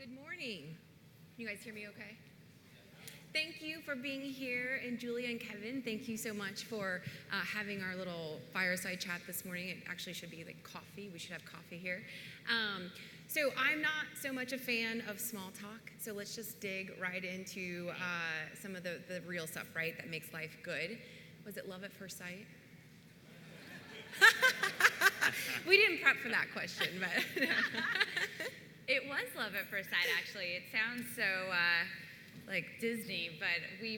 Good morning. Can you guys hear me okay? Thank you for being here, and Julia and Kevin, thank you so much for having our little fireside chat this morning. It actually should be like coffee. We should have coffee here. So I'm not so much a fan of small talk, so let's just dig right into some of the real stuff, right, that makes life good. Was it love at first sight? We didn't prep for that question, but... It was love at first sight, actually. It sounds so like Disney, but we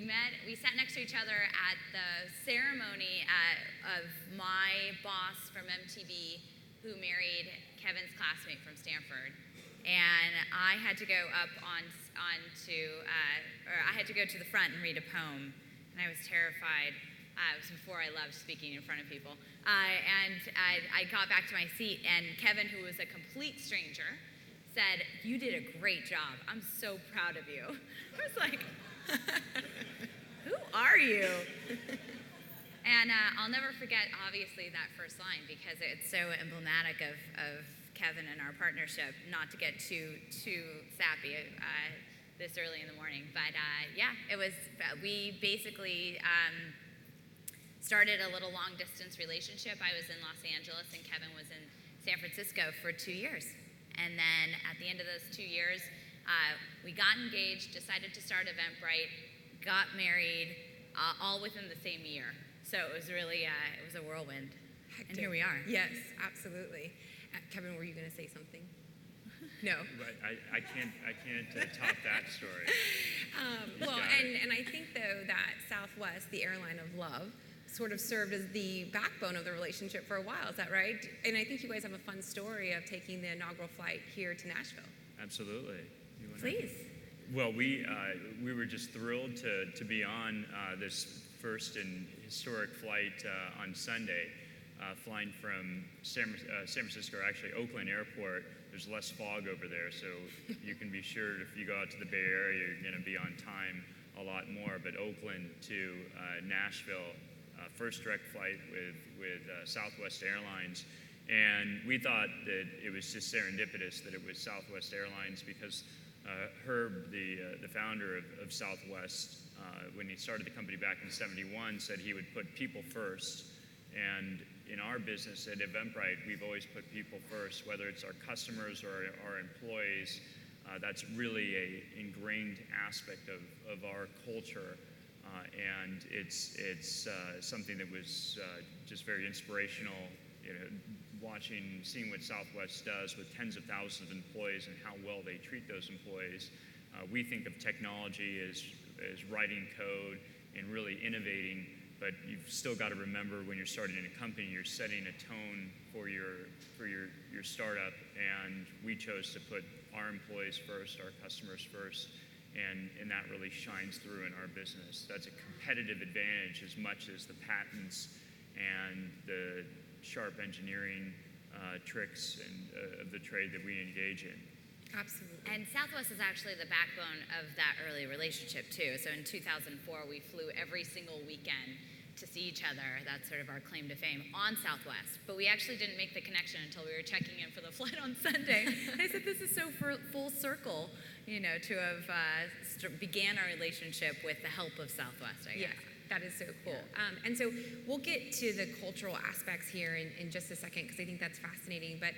sat next to each other at the ceremony of my boss from MTV who married Kevin's classmate from Stanford. And I had to go up I had to go to the front and read a poem, and I was terrified. It was before I loved speaking in front of people. And I got back to my seat, and Kevin, who was a complete stranger, said, "You did a great job. I'm so proud of you." I was like, who are you? And I'll never forget, obviously, that first line because it's so emblematic of Kevin and our partnership, not to get too sappy this early in the morning. But yeah, we basically started a little long-distance relationship. I was in Los Angeles and Kevin was in San Francisco for 2 years. And then at the end of those 2 years, we got engaged, decided to start Eventbrite, got married, all within the same year. So it was really, it was a whirlwind. Hectic. And here we are. Yes, absolutely. Kevin, were you going to say something? No. Right. I can't top that story. Well, and I think, though, that Southwest, the airline of love, sort of served as the backbone of the relationship for a while. Is that right? And I think you guys have a fun story of taking the inaugural flight here to Nashville. Absolutely. Please. Well, we were just thrilled to be on this first and historic flight on Sunday, flying from San Francisco, or actually Oakland Airport. There's less fog over there, so you can be sure if you go out to the Bay Area, you're going to be on time a lot more. But Oakland to Nashville, first direct flight with Southwest Airlines, and we thought that it was just serendipitous that it was Southwest Airlines because Herb, the founder of Southwest, when he started the company back in '71, said he would put people first. And in our business at Eventbrite, we've always put people first, whether it's our customers or our employees. That's really an ingrained aspect of our culture. And it's something that was just very inspirational, seeing what Southwest does with tens of thousands of employees and how well they treat those employees. We think of technology as writing code and really innovating, but you've still got to remember when you're starting in a company, you're setting a tone for your startup, and we chose to put our employees first, our customers first. And that really shines through in our business. That's a competitive advantage as much as the patents and the sharp engineering tricks of the trade that we engage in. Absolutely. And Southwest is actually the backbone of that early relationship, too. So in 2004, we flew every single weekend to see each other. That's sort of our claim to fame on Southwest. But we actually didn't make the connection until we were checking in for the flight on Sunday. I said, this is so full circle, to have began our relationship with the help of Southwest, I guess. Yeah, that is so cool. Yeah. And so we'll get to the cultural aspects here in just a second because I think that's fascinating. But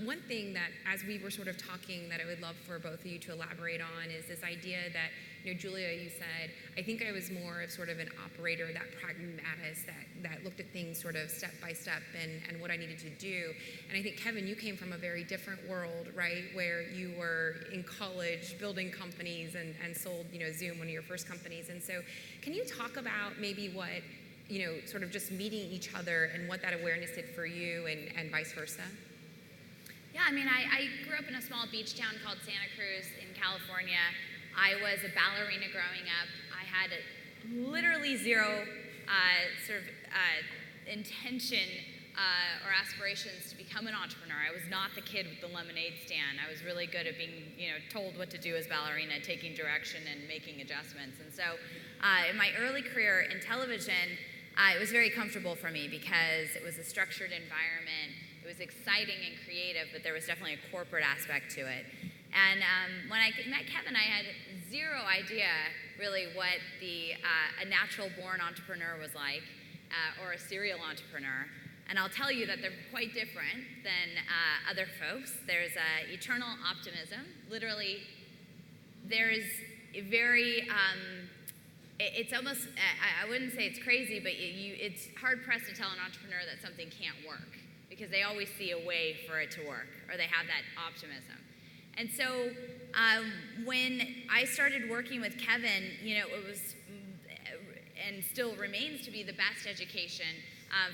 one thing that, as we were sort of talking, that I would love for both of you to elaborate on is this idea that, Julia, you said, I think I was more of sort of an operator, that pragmatist, that looked at things sort of step by step and what I needed to do. And I think, Kevin, you came from a very different world, right, where you were in college building companies and sold, Zoom, one of your first companies. And so can you talk about maybe what, sort of just meeting each other and what that awareness did for you and vice versa? Yeah, I mean, I grew up in a small beach town called Santa Cruz in California. I was a ballerina growing up. I had literally zero intention or aspirations to become an entrepreneur. I was not the kid with the lemonade stand. I was really good at being, told what to do as ballerina, taking direction and making adjustments. And so in my early career in television, it was very comfortable for me because it was a structured environment. It was exciting and creative, but there was definitely a corporate aspect to it. And when I met Kevin, I had zero idea really what a natural-born entrepreneur was like, or a serial entrepreneur. And I'll tell you that they're quite different than other folks. There's eternal optimism. Literally, there's a very, it's almost, I wouldn't say it's crazy, but it's hard-pressed to tell an entrepreneur that something can't work, because they always see a way for it to work, or they have that optimism. And so when I started working with Kevin, it was, and still remains to be, the best education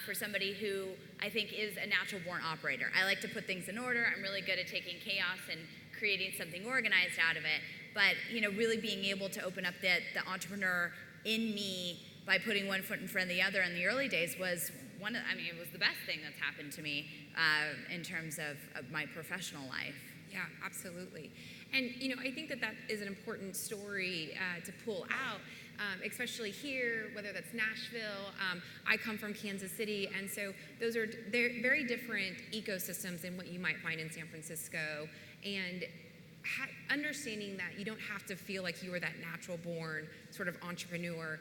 for somebody who I think is a natural-born operator. I like to put things in order. I'm really good at taking chaos and creating something organized out of it. But really being able to open up the entrepreneur in me by putting one foot in front of the other in the early days was it was the best thing that's happened to me in terms of my professional life. Yeah, absolutely. And I think that is an important story to pull out, especially here, whether that's Nashville. I come from Kansas City, and so they're very different ecosystems than what you might find in San Francisco. And understanding that you don't have to feel like you are that natural-born sort of entrepreneur,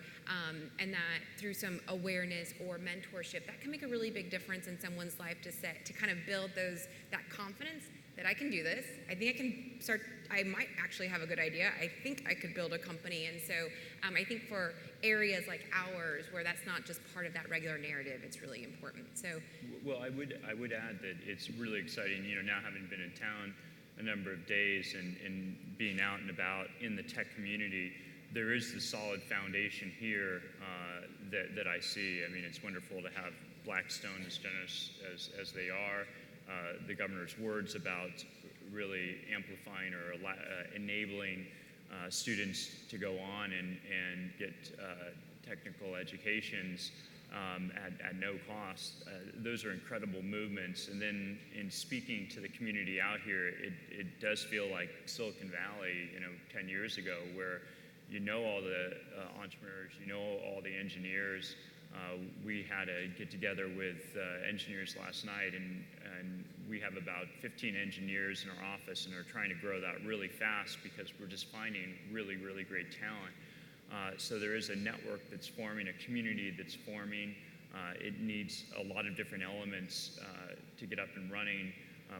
and that through some awareness or mentorship, that can make a really big difference in someone's life to kind of build that confidence that I can do this. I think I can start. I might actually have a good idea. I think I could build a company. And so I think for areas like ours, where that's not just part of that regular narrative, it's really important. So, well, I would add that it's really exciting. Now having been in town a number of days and being out and about in the tech community, there is the solid foundation here that I see. I mean, it's wonderful to have Blackstone as generous as they are. The governor's words about really amplifying or enabling students to go on and get technical educations at no cost. Those are incredible movements. And then in speaking to the community out here, it does feel like Silicon Valley, 10 years ago, where all the entrepreneurs, all the engineers. We had a get together with engineers last night, and we have about 15 engineers in our office, and are trying to grow that really fast because we're just finding really, really great talent. So there is a network that's forming, a community that's forming. It needs a lot of different elements to get up and running.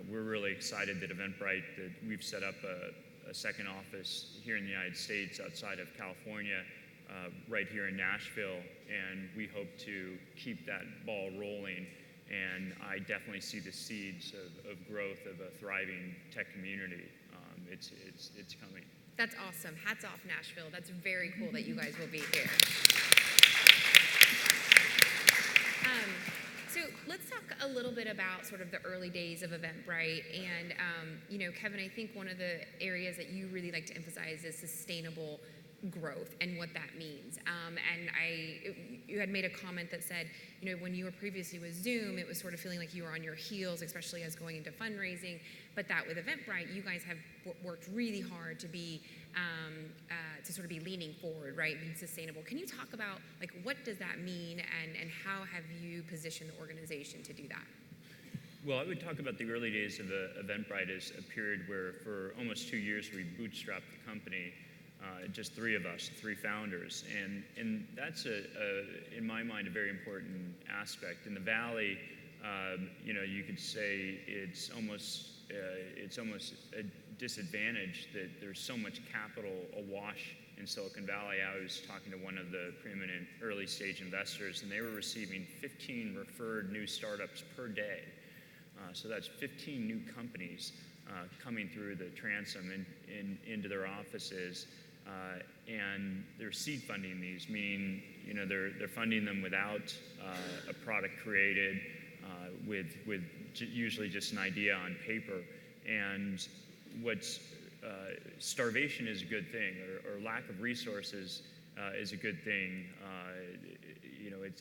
We're really excited that Eventbrite, that we've set up a second office here in the United States outside of California, right here in Nashville, and we hope to keep that ball rolling. And I definitely see the seeds of growth of a thriving tech community. It's coming. That's awesome. Hats off, Nashville. That's very cool that you guys will be here. So let's talk a little bit about sort of the early days of Eventbrite. And, Kevin, I think one of the areas that you really like to emphasize is sustainable growth and what that means. You had made a comment that said, when you were previously with Zoom, it was sort of feeling like you were on your heels, especially as going into fundraising. But that with Eventbrite, you guys have worked really hard to be to sort of be leaning forward, right, being sustainable. Can you talk about what does that mean, and how have you positioned the organization to do that? Well, I would talk about the early days of Eventbrite as a period where for almost 2 years we bootstrapped the company. Just three of us, three founders, and that's in my mind a very important aspect. In the Valley, you could say it's almost a disadvantage that there's so much capital awash in Silicon Valley. I was talking to one of the preeminent early stage investors, and they were receiving 15 referred new startups per day. So that's 15 new companies coming through the transom into their offices. And they're seed funding these, meaning they're funding them without a product created, with usually just an idea on paper. And starvation is a good thing, or lack of resources is a good thing.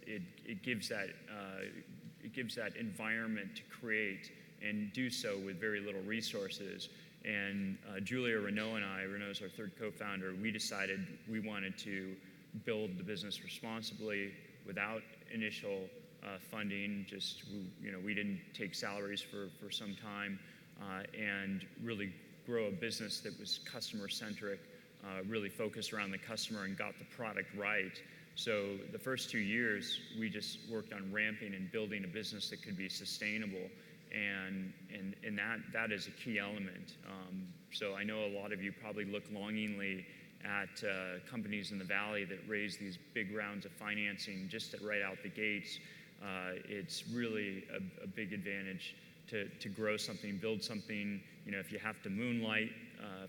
It gives that environment to create and do so with very little resources. And Julia Renault and I, Renault's our third co-founder, we decided we wanted to build the business responsibly without initial funding. We didn't take salaries for some time, and really grow a business that was customer-centric, really focused around the customer and got the product right. So the first 2 years, we just worked on ramping and building a business that could be sustainable, and that is a key element. So I know a lot of you probably look longingly at companies in the Valley that raise these big rounds of financing just right out the gates. It's really a big advantage to grow something, build something. You know, if you have to moonlight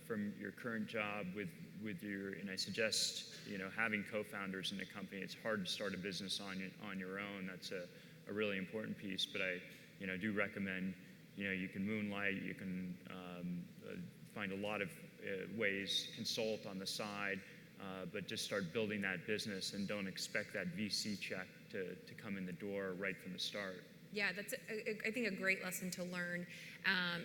from your current job with your, and I suggest, you know, having co-founders in the company. It's hard to start a business on your own. That's a really important piece. But I, you know, do recommend, you know, you can moonlight, you can find a lot of ways, consult on the side, but just start building that business and don't expect that VC check to come in the door right from the start. Yeah, that's, I think, a great lesson to learn,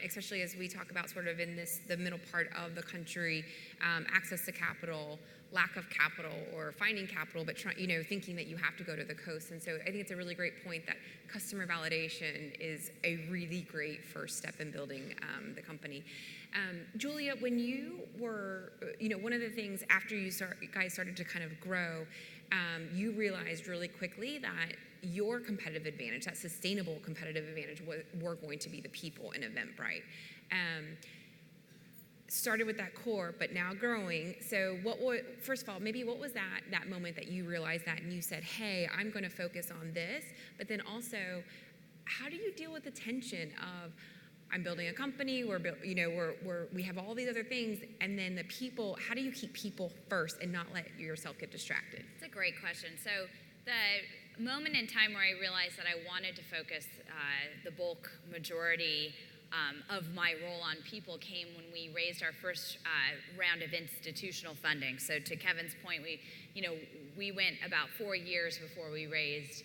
especially as we talk about sort of in the middle part of the country, access to capital, lack of capital, or finding capital, but thinking that you have to go to the coast. And so I think it's a really great point that customer validation is a really great first step in building the company. Julia, when you were, one of the things after you guys started to kind of grow, you realized really quickly that your competitive advantage, that sustainable competitive advantage, were going to be the people in Eventbrite. Started with that core, but now growing. So first of all, maybe what was that moment that you realized that and you said, hey, I'm going to focus on this, but then also, how do you deal with the tension of, I'm building a company, we have all these other things, and then the people, how do you keep people first and not let yourself get distracted? It's a great question. So the moment in time where I realized that I wanted to focus the bulk majority of my role on people came when we raised our first round of institutional funding. So to Kevin's point, we went about 4 years before we raised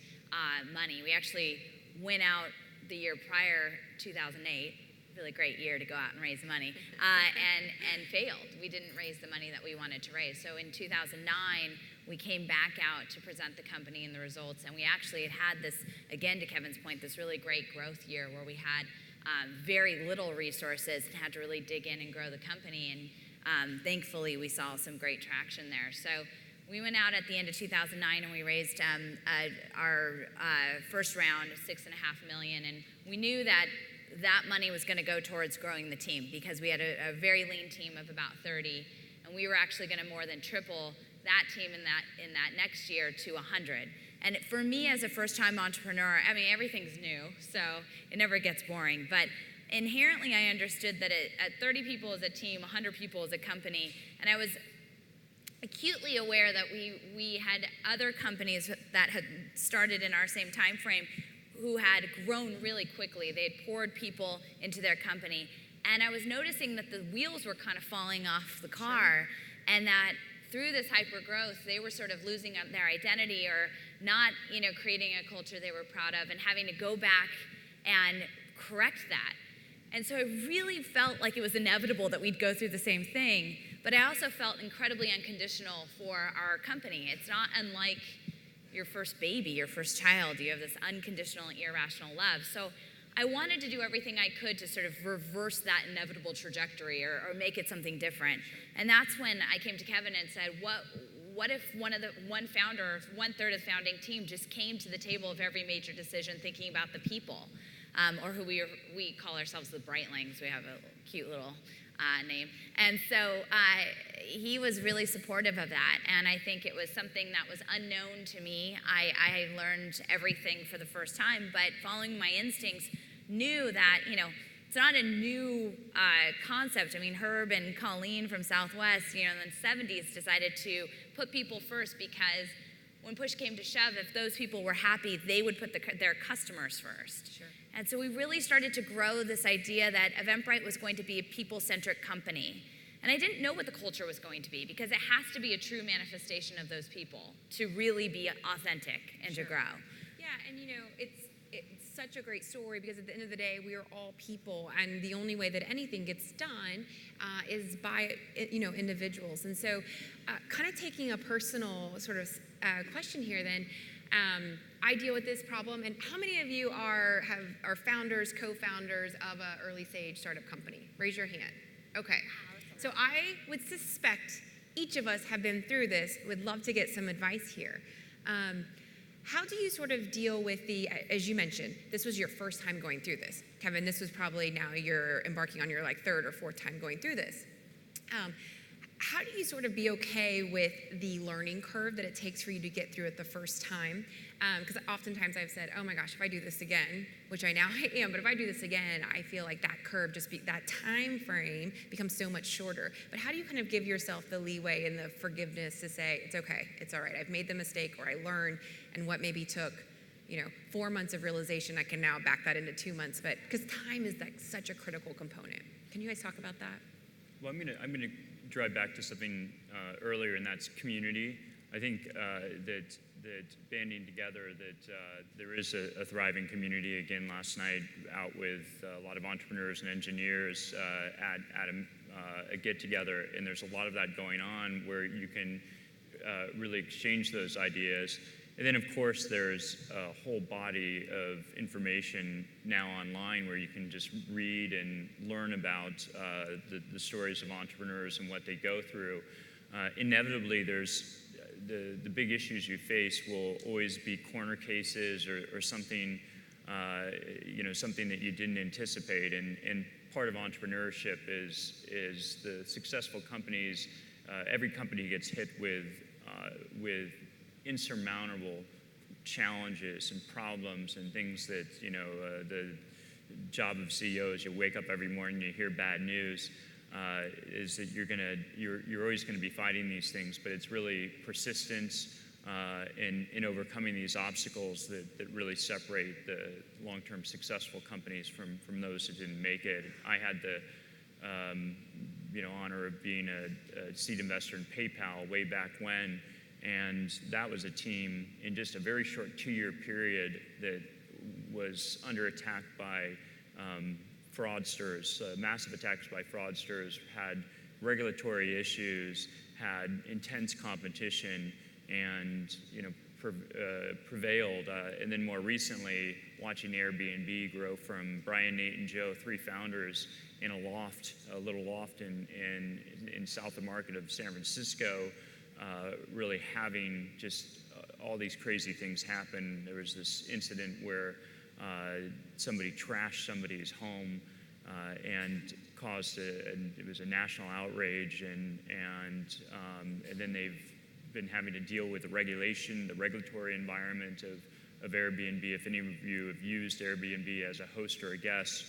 money. We actually went out the year prior, 2008, really great year to go out and raise money, and failed. We didn't raise the money that we wanted to raise. So in 2009, we came back out to present the company and the results, and we actually had this, again to Kevin's point, this really great growth year where we had very little resources and had to really dig in and grow the company, and thankfully we saw some great traction there. So we went out at the end of 2009 and we raised our first round of $6.5 million, and we knew that money was going to go towards growing the team because we had a very lean team of about 30, and we were actually going to more than triple that team in that next year to 100. And for me as a first-time entrepreneur, I mean, everything's new, so it never gets boring. But inherently, I understood that at 30 people as a team, 100 people as a company, and I was acutely aware that we had other companies that had started in our same time frame who had grown really quickly. They had poured people into their company. And I was noticing that the wheels were kind of falling off the car, and that through this hyper growth, they were sort of losing up their identity or not, creating a culture they were proud of and having to go back and correct that. And so I really felt like it was inevitable that we'd go through the same thing, but I also felt incredibly unconditional for our company. It's not unlike your first baby, your first child. You have this unconditional, irrational love. So I wanted to do everything I could to sort of reverse that inevitable trajectory or make it something different. And that's when I came to Kevin and said, what if one founder, 1/3 of the founding team just came to the table of every major decision thinking about the people, or who we call ourselves the Brightlings. We have a cute little name. And so he was really supportive of that, and I think it was something that was unknown to me. I learned everything for the first time, but following my instincts, knew that, it's not a new concept. I mean, Herb and Colleen from Southwest, in the 70s decided to put people first because when push came to shove, if those people were happy, they would put their customers first. Sure. And so we really started to grow this idea that Eventbrite was going to be a people-centric company. And I didn't know what the culture was going to be because it has to be a true manifestation of those people to really be authentic and Sure. to grow. Yeah, and it's such a great story because at the end of the day, we are all people, and the only way that anything gets done is by individuals. And so, kind of taking a personal sort of question here, then. I deal with this problem, and how many of you are founders, co-founders of an early stage startup company? Raise your hand. Okay. So I would suspect each of us have been through this, would love to get some advice here. How do you sort of deal with as you mentioned, this was your first time going through this. Kevin, this was probably now you're embarking on your like third or fourth time going through this. How do you sort of be okay with the learning curve that it takes for you to get through it the first time? Because oftentimes I've said, oh my gosh, if I do this again, which I now am, but if I do this again, I feel like that curve, that time frame becomes so much shorter. But how do you kind of give yourself the leeway and the forgiveness to say, it's okay, it's all right, I've made the mistake, or I learned, and what maybe took 4 months of realization, I can now back that into 2 months. But because time is like such a critical component. Can you guys talk about that? Well, I'm gonna drive back to something earlier, and that's community. I think that banding together, that there is a thriving community. Again, last night out with a lot of entrepreneurs and engineers at a get-together, and there's a lot of that going on where you can really exchange those ideas. And then, of course, there's a whole body of information now online where you can just read and learn about the stories of entrepreneurs and what they go through. Inevitably, there's the big issues you face will always be corner cases or something, something that you didn't anticipate. And part of entrepreneurship is the successful companies. Every company gets hit with insurmountable challenges and problems and things that, the job of CEO is you wake up every morning, you hear bad news, is that you're always going to be fighting these things, but it's really persistence in overcoming these obstacles that really separate the long-term successful companies from those that didn't make it. I had the honor of being a seed investor in PayPal way back when. And that was a team in just a very short 2-year period that was under attack by fraudsters, massive attacks by fraudsters, had regulatory issues, had intense competition, and prevailed. And then more recently, watching Airbnb grow from Brian, Nate, and Joe, 3 founders, in a little loft in South of Market of San Francisco. Really having just all these crazy things happen. There was this incident where somebody trashed somebody's home and caused it was a national outrage, and then they've been having to deal with the regulatory environment of Airbnb. If any of you have used Airbnb as a host or a guest,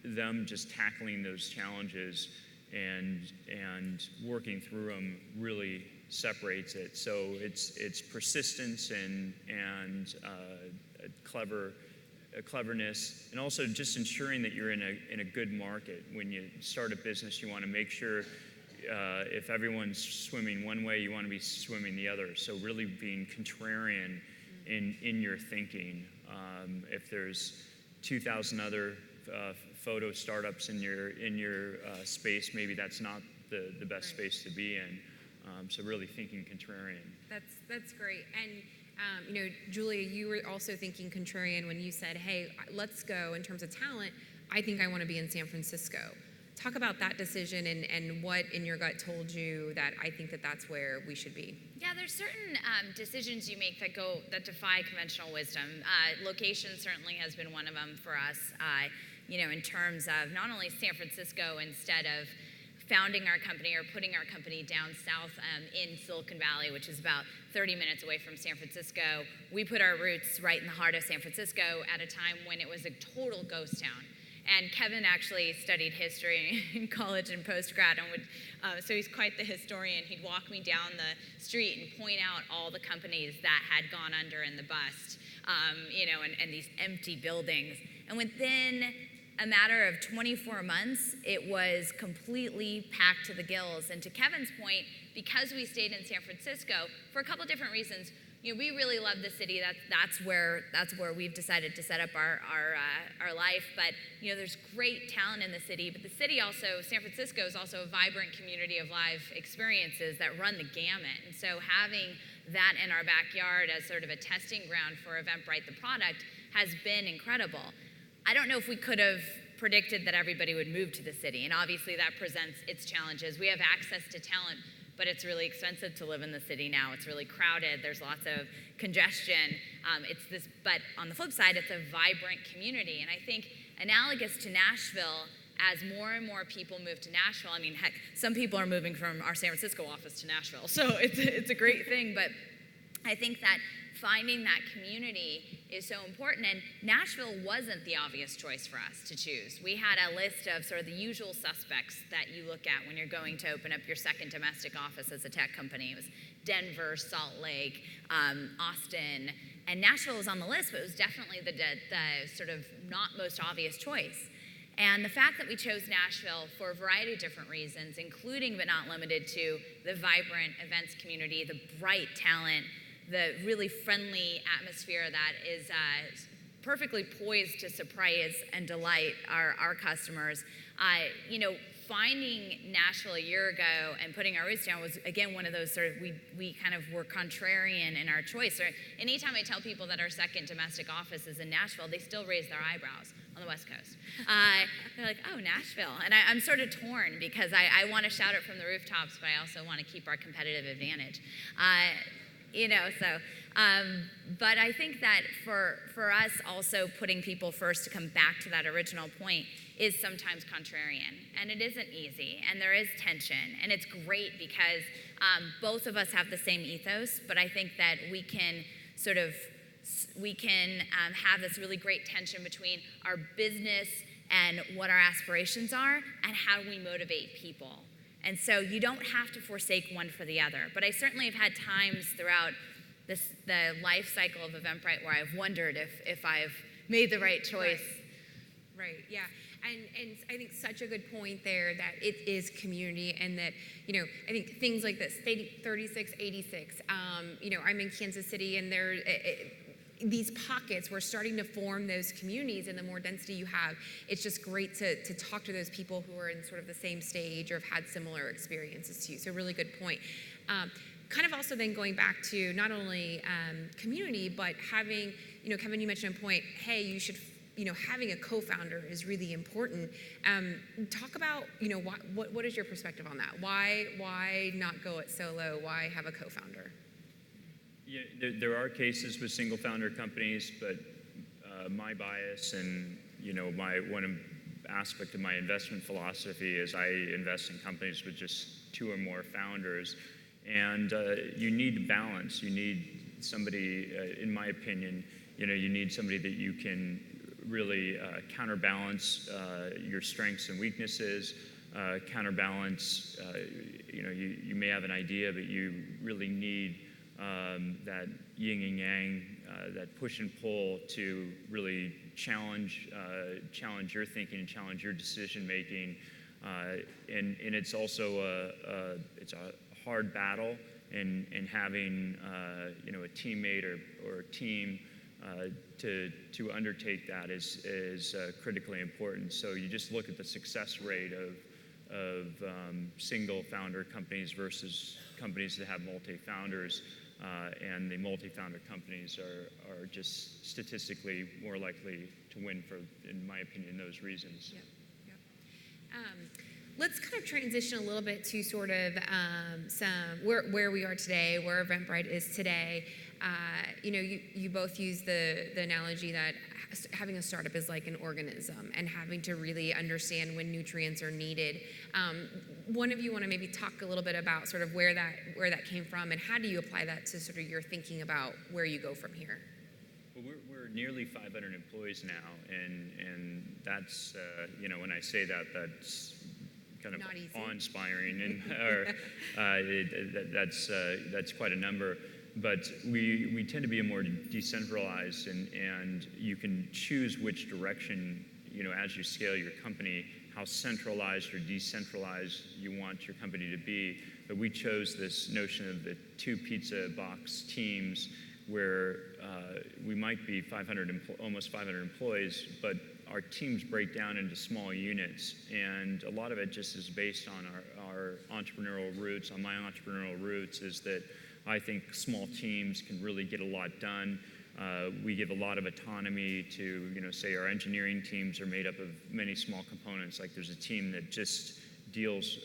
them just tackling those challenges and working through them really separates it. So it's persistence and cleverness, and also just ensuring that you're in a good market. When you start a business, you want to make sure if everyone's swimming one way, you want to be swimming the other. So really being contrarian in your thinking. If there's 2,000 other photo startups in your space, maybe that's not the best space to be in. So really thinking contrarian. That's great. And Julia, you were also thinking contrarian when you said, "Hey, let's go." In terms of talent, I think I want to be in San Francisco. Talk about that decision and what in your gut told you that I think that's where we should be. Yeah, there's certain decisions you make that defy conventional wisdom. Location certainly has been one of them for us. In terms of not only San Francisco, instead of founding our company or putting our company down south in Silicon Valley, which is about 30 minutes away from San Francisco, we put our roots right in the heart of San Francisco at a time when it was a total ghost town. And Kevin actually studied history in college and post-grad, so he's quite the historian. He'd walk me down the street and point out all the companies that had gone under in the bust, and these empty buildings. And within a matter of 24 months, it was completely packed to the gills. And to Kevin's point, because we stayed in San Francisco for a couple different reasons, we really love the city. That's where we've decided to set up our life. But there's great talent in the city. But the city also, San Francisco, is also a vibrant community of live experiences that run the gamut. And so having that in our backyard as sort of a testing ground for Eventbrite, the product, has been incredible. I don't know if we could have predicted that everybody would move to the city, and obviously that presents its challenges. We have access to talent, but it's really expensive to live in the city now. It's really crowded. There's lots of congestion. But on the flip side, it's a vibrant community. And I think analogous to Nashville, as more and more people move to Nashville, I mean, heck, some people are moving from our San Francisco office to Nashville, so it's a great thing. But I think that finding that community is so important, and Nashville wasn't the obvious choice for us to choose. We had a list of sort of the usual suspects that you look at when you're going to open up your second domestic office as a tech company. It was Denver, Salt Lake, Austin, and Nashville was on the list, but it was definitely the sort of not most obvious choice. And the fact that we chose Nashville for a variety of different reasons, including but not limited to the vibrant events community, the bright talent, the really friendly atmosphere that is perfectly poised to surprise and delight our customers. Finding Nashville a year ago and putting our roots down was, again, one of those sort of, we kind of were contrarian in our choice. Or anytime I tell people that our second domestic office is in Nashville, they still raise their eyebrows on the West Coast. They're like, oh, Nashville. And I'm sort of torn because I want to shout it from the rooftops, but I also want to keep our competitive advantage. But I think that for us also putting people first, to come back to that original point, is sometimes contrarian, and it isn't easy, and there is tension, and it's great because both of us have the same ethos, but I think that we can have this really great tension between our business and what our aspirations are and how we motivate people. And so you don't have to forsake one for the other, but I certainly have had times throughout the life cycle of Eventbrite where I've wondered if I've made the right choice. Right, yeah. And I think such a good point there that it is community, and that, I think things like this, 3686, I'm in Kansas City, and these pockets, we're starting to form those communities, and the more density you have, it's just great to talk to those people who are in sort of the same stage or have had similar experiences to you. So really good point. Kind of also then going back to not only community, but having, Kevin, you mentioned a point, hey, you should, having a co-founder is really important. Talk about, what is your perspective on that? Why not go it solo? Why have a co-founder? Yeah, there are cases with single founder companies, but my bias and one aspect of my investment philosophy is I invest in companies with just 2 or more founders, and you need balance. You need somebody, in my opinion, you need somebody that you can really counterbalance your strengths and weaknesses, counterbalance. You may have an idea, but you really need that yin and yang, that push and pull to really challenge your thinking and challenge your decision making. And it's also it's a hard battle, and having a teammate or a team to undertake that is critically important. So you just look at the success rate of single founder companies versus companies that have multi-founders. And the multi-founder companies are just statistically more likely to win for, in my opinion, those reasons. Yep. Let's kind of transition a little bit to sort of where we are today, where Eventbrite is today. You both use the analogy that having a startup is like an organism and having to really understand when nutrients are needed. One of you want to maybe talk a little bit about sort of where that came from, and how do you apply that to sort of your thinking about where you go from here? Well, we're nearly 500 employees now, and that's when I say that, that's kind of awe-inspiring, and that's quite a number. But we tend to be more decentralized, and you can choose which direction, as you scale your company, how centralized or decentralized you want your company to be. But we chose this notion of the 2 pizza box teams, where we might be almost 500 employees, but our teams break down into small units, and a lot of it just is based on our entrepreneurial roots. On my entrepreneurial roots is that I think small teams can really get a lot done. We give a lot of autonomy to, say our engineering teams are made up of many small components. Like there's a team that just builds,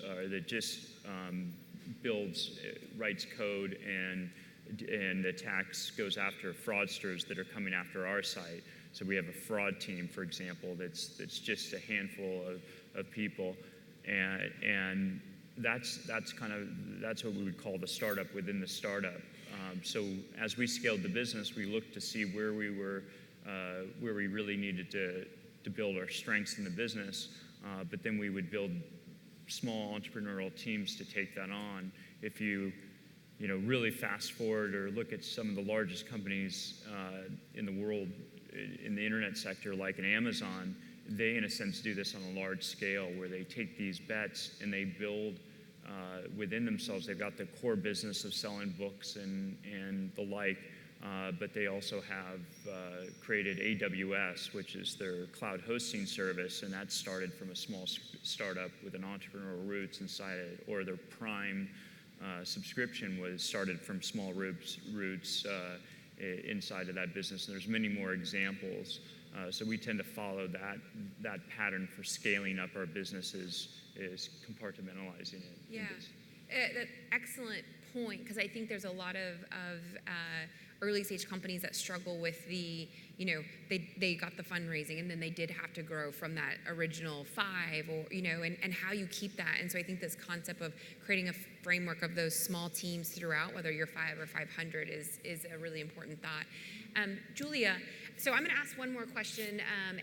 writes code, and attacks, goes after fraudsters that are coming after our site. So we have a fraud team, for example, that's just a handful of people, and that's what we would call the startup within the startup. So as we scaled the business, we looked to see where we really needed to build our strengths in the business, but then we would build small entrepreneurial teams to take that on. If you really fast forward or look at some of the largest companies in the world in the internet sector, like an Amazon, they in a sense do this on a large scale where they take these bets and they build within themselves. They've got the core business of selling books and the like, but they also have created AWS, which is their cloud hosting service, and that started from a small startup with an entrepreneurial roots inside it, or their Prime subscription was started from small roots inside of that business. And there's many more examples. So we tend to follow that pattern for scaling up our businesses, is compartmentalizing it. Yeah, that's excellent point, because I think there's a lot of early stage companies that struggle with the, they got the fundraising and then they did have to grow from that original 5, or, and how you keep that. And so I think this concept of creating a framework of those small teams throughout, whether you're 5 or 500, is a really important thought. Julia, so I'm going to ask one more question,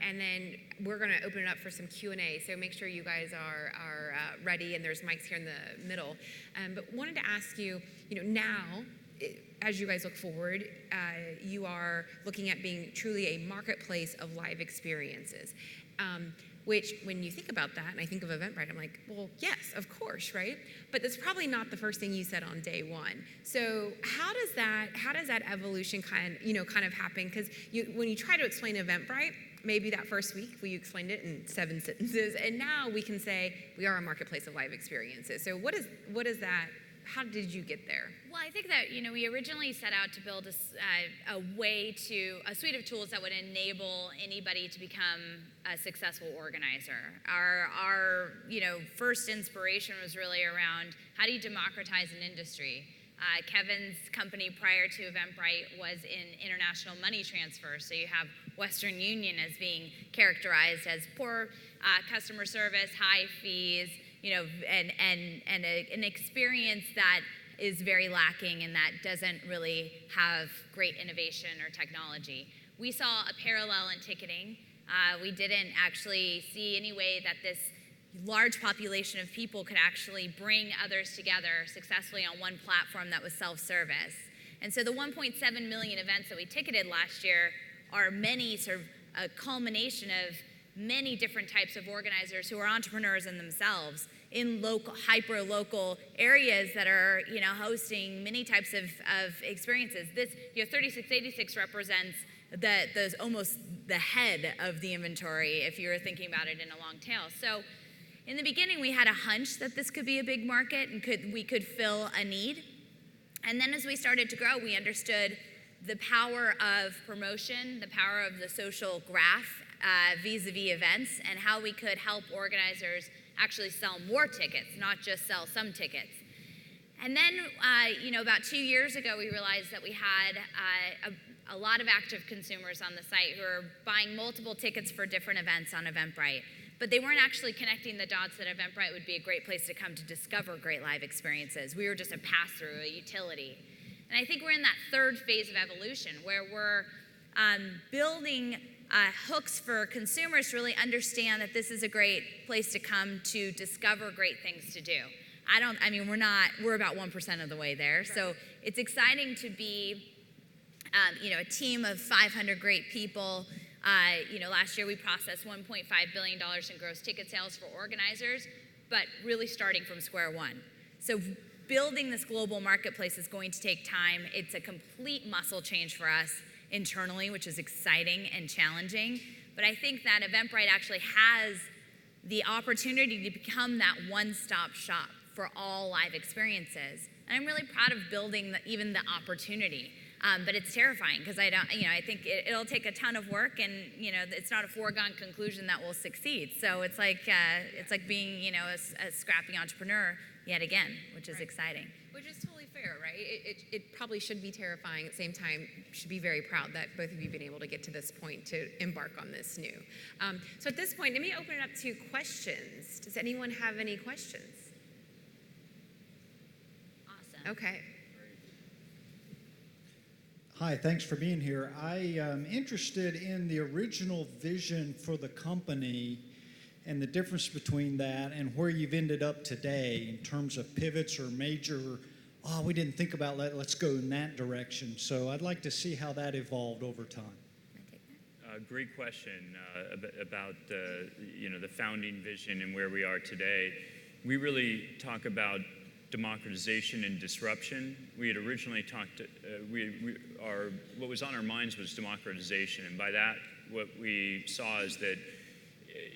and then we're going to open it up for some Q&A. So make sure you guys are ready, and there's mics here in the middle. But wanted to ask you, now, as you guys look forward, you are looking at being truly a marketplace of live experiences. Which, when you think about that, and I think of Eventbrite, I'm like, well, yes, of course, right? But that's probably not the first thing you said on day one. So how does that evolution kind of happen? Because when you try to explain Eventbrite, maybe that first week you explained it in 7 sentences, and now we can say we are a marketplace of live experiences. So what is that? How did you get there? Well, I think that we originally set out to build a suite of tools that would enable anybody to become a successful organizer. Our first inspiration was really around how do you democratize an industry. Kevin's company prior to Eventbrite was in international money transfer, so you have Western Union as being characterized as poor customer service, high fees, and an experience that is very lacking and that doesn't really have great innovation or technology. We saw a parallel in ticketing. We didn't actually see any way that this large population of people could actually bring others together successfully on one platform that was self-service. And so the 1.7 million events that we ticketed last year are many sort of a culmination of many different types of organizers who are entrepreneurs in themselves in local, hyper-local areas that are, hosting many types of experiences. This, 3686 represents those almost the head of the inventory if you were thinking about it in a long tail. So in the beginning, we had a hunch that this could be a big market and we could fill a need. And then as we started to grow, we understood the power of promotion, the power of the social graph vis-a-vis events, and how we could help organizers actually sell more tickets, not just sell some tickets. And then, about 2 years ago, we realized that we had a lot of active consumers on the site who are buying multiple tickets for different events on Eventbrite, but they weren't actually connecting the dots that Eventbrite would be a great place to come to discover great live experiences. We were just a pass-through, a utility. And I think we're in that third phase of evolution where we're building hooks for consumers to really understand that this is a great place to come to discover great things to do. We're about 1% of the way there. Right. So it's exciting to be, a team of 500 great people. Last year we processed $1.5 billion in gross ticket sales for organizers, but really starting from square one. So building this global marketplace is going to take time. It's a complete muscle change for us internally, which is exciting and challenging. But I think that Eventbrite actually has the opportunity to become that one-stop shop for all live experiences. And I'm really proud of building even the opportunity. But it's terrifying because I think it'll take a ton of work, and it's not a foregone conclusion that we'll succeed. So it's like being a scrappy entrepreneur yet again, which is exciting. Which is totally fair, right? It probably should be terrifying. At the same time, should be very proud that both of you have been able to get to this point to embark on this new. So at this point, let me open it up to questions. Does anyone have any questions? Awesome. Okay. Hi, thanks for being here. I am interested in the original vision for the company and the difference between that and where you've ended up today in terms of pivots or major, we didn't think about that, let's go in that direction. So I'd like to see how that evolved over time. Great question about the founding vision and where we are today. We really talk about democratization and disruption. We had originally talked, what was on our minds was democratization, and by that, what we saw is that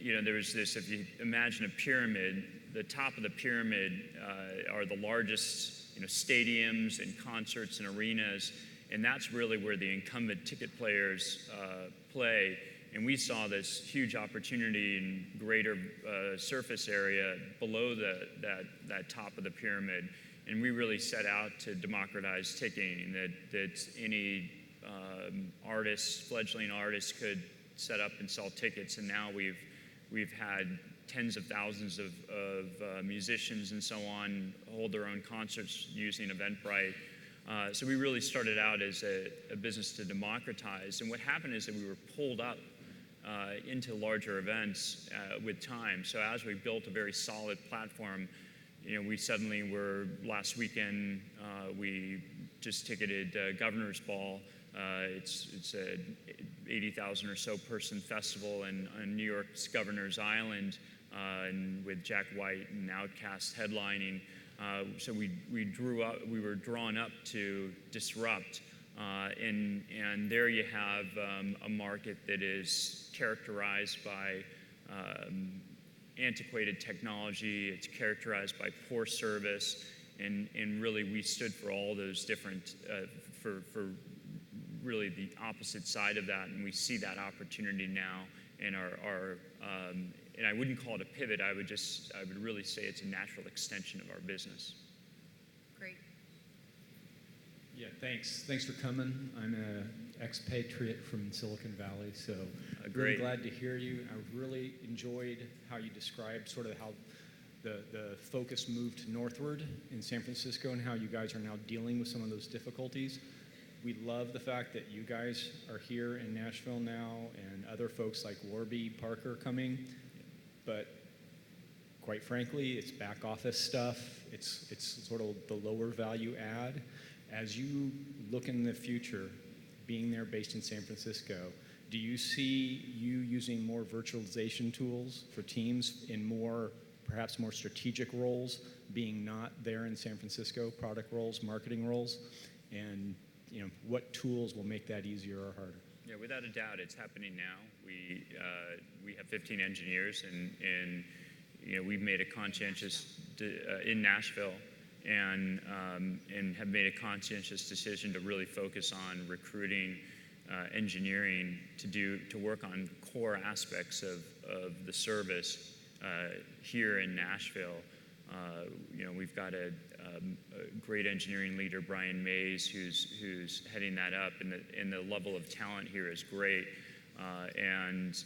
there was this, if you imagine a pyramid, the top of the pyramid are the largest stadiums and concerts and arenas, and that's really where the incumbent ticket players play. And we saw this huge opportunity in greater surface area below that top of the pyramid. And we really set out to democratize ticketing, that any fledgling artist could set up and sell tickets. And now we've had tens of thousands of musicians and so on hold their own concerts using Eventbrite. So we really started out as a business to democratize. And what happened is that we were pulled up into larger events with time. So as we built a very solid platform, we suddenly were, last weekend, we just ticketed Governor's Ball. It's a 80,000 or so person festival on New York's Governor's Island, and with Jack White and Outkast headlining. So we were drawn up to disrupt. And there you have a market that is characterized by antiquated technology, it's characterized by poor service, and really we stood for all those different, for really the opposite side of that, and we see that opportunity now in our and I wouldn't call it a pivot, I would really say it's a natural extension of our business. Great. Yeah, thanks. Thanks for coming. I'm an expatriate from Silicon Valley, so really glad to hear you. I really enjoyed how you described sort of how the focus moved northward in San Francisco and how you guys are now dealing with some of those difficulties. We love the fact that you guys are here in Nashville now and other folks like Warby Parker coming, but quite frankly, it's back office stuff. It's sort of the lower value add. As you look in the future, being there based in San Francisco, do you see you using more virtualization tools for teams in perhaps more strategic roles, being not there in San Francisco, product roles, marketing roles, and what tools will make that easier or harder? Yeah, without a doubt, it's happening now. We have 15 engineers, and we've made a conscientious in Nashville. And have made a conscientious decision to really focus on recruiting engineering to work on core aspects of the service here in Nashville. We've got a great engineering leader, Brian Mays, who's heading that up, and the level of talent here is great. And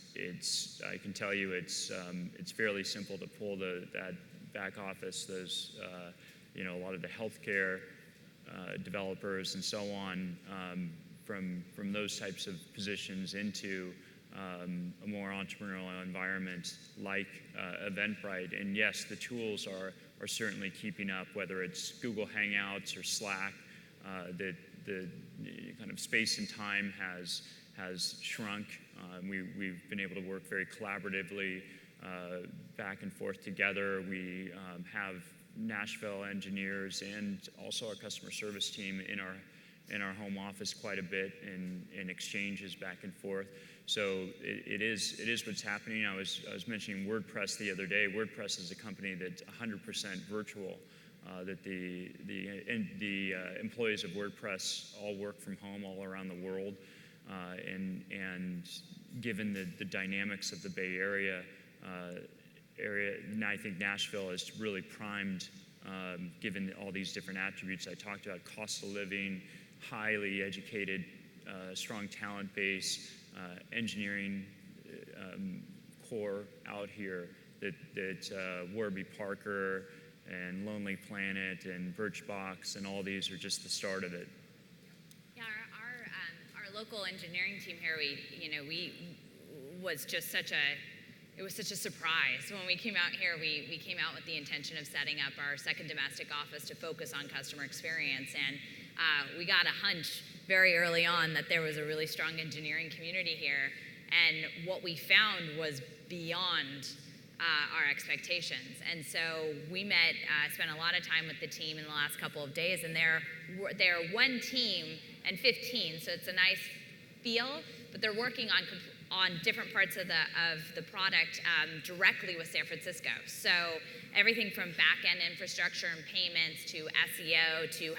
I can tell you, it's fairly simple to pull that back office, those. A lot of the healthcare developers and so on from those types of positions into a more entrepreneurial environment like Eventbrite. And yes, the tools are certainly keeping up, whether it's Google Hangouts or Slack. The kind of space and time has shrunk. We've been able to work very collaboratively back and forth together. We have Nashville engineers and also our customer service team in our home office quite a bit in exchanges back and forth. So it is what's happening. I was mentioning WordPress the other day. WordPress is a company that's 100% virtual. that the employees of WordPress all work from home all around the world, and given the dynamics of the Bay Area, and I think Nashville is really primed, given all these different attributes I talked about: cost of living, highly educated, strong talent base, engineering core out here. That Warby Parker and Lonely Planet and Birchbox and all these are just the start of it. Yeah, our local engineering team here, we was just such a surprise when we came out here. We came out with the intention of setting up our second domestic office to focus on customer experience, and we got a hunch very early on that there was a really strong engineering community here, and what we found was beyond our expectations. And so we spent a lot of time with the team in the last couple of days, and they're one team and 15, so it's a nice feel, but they're working on different parts of the product directly with San Francisco. So everything from back-end infrastructure and payments to SEO to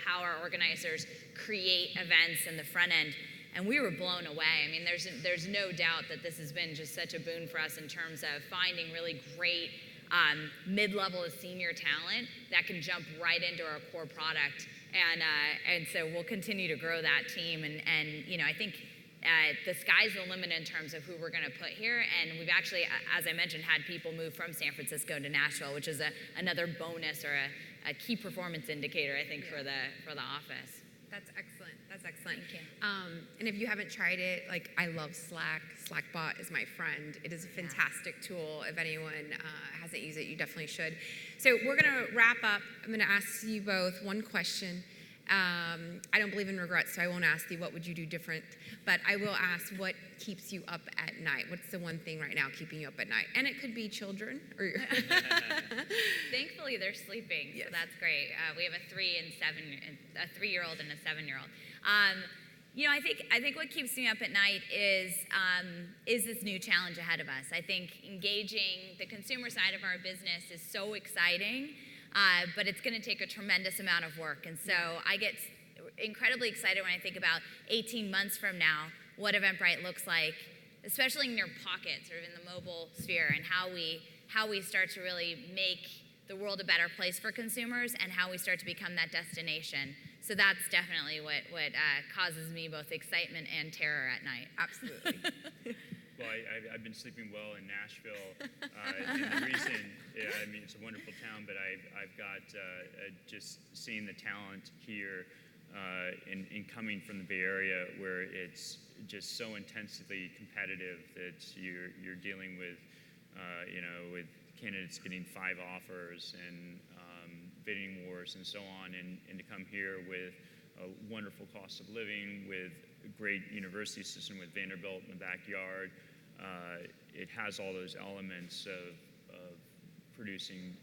how our organizers create events in the front end. And we were blown away. I mean, there's no doubt that this has been just such a boon for us in terms of finding really great mid-level to senior talent that can jump right into our core product. And so we'll continue to grow that team. And I think the sky's the limit in terms of who we're going to put here. And we've actually, as I mentioned, had people move from San Francisco to Nashville, which is another bonus or a key performance indicator, I think, for the office. That's excellent. That's excellent. Thank you. And if you haven't tried it, I love Slack. Slackbot is my friend. It is a fantastic tool. If anyone hasn't used it, you definitely should. So we're going to wrap up. I'm going to ask you both one question. I don't believe in regrets, so I won't ask you what would you do different, but I will ask what keeps you up at night. What's the one thing right now keeping you up at night? And it could be children. Or Thankfully, they're sleeping, yes. So that's great. We have a 3-year-old and a 7-year-old. I think what keeps me up at night is this new challenge ahead of us. I think engaging the consumer side of our business is so exciting, but it's going to take a tremendous amount of work. And so I get incredibly excited when I think about 18 months from now, what Eventbrite looks like, especially in your pocket, sort of in the mobile sphere, and how we start to really make the world a better place for consumers and how we start to become that destination. So that's definitely what causes me both excitement and terror at night. Absolutely. Well, I've been sleeping well in Nashville, and the reason, it's a wonderful town, but I've got just seeing the talent here, in coming from the Bay Area, where it's just so intensely competitive that you're dealing with, with candidates getting 5 offers and bidding wars and so on, and to come here with a wonderful cost of living, with a great university system with Vanderbilt in the backyard. It has all those elements of producing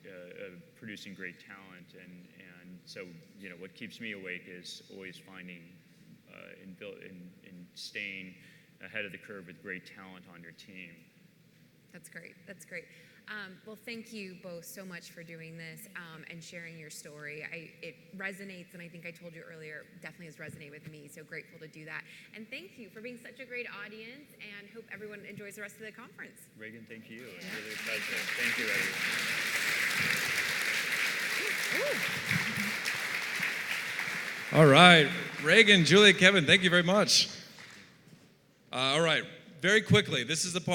great talent, and so what keeps me awake is always finding and staying ahead of the curve with great talent on your team. That's great. That's great. Well, thank you both so much for doing this and sharing your story. It resonates, and I think I told you earlier, definitely has resonated with me, so grateful to do that. And thank you for being such a great audience, and hope everyone enjoys the rest of the conference. Reagan, thank you. It's really a pleasure. Thank you, Reagan. All right. Reagan, Julia, Kevin, thank you very much. All right. Very quickly, this is the part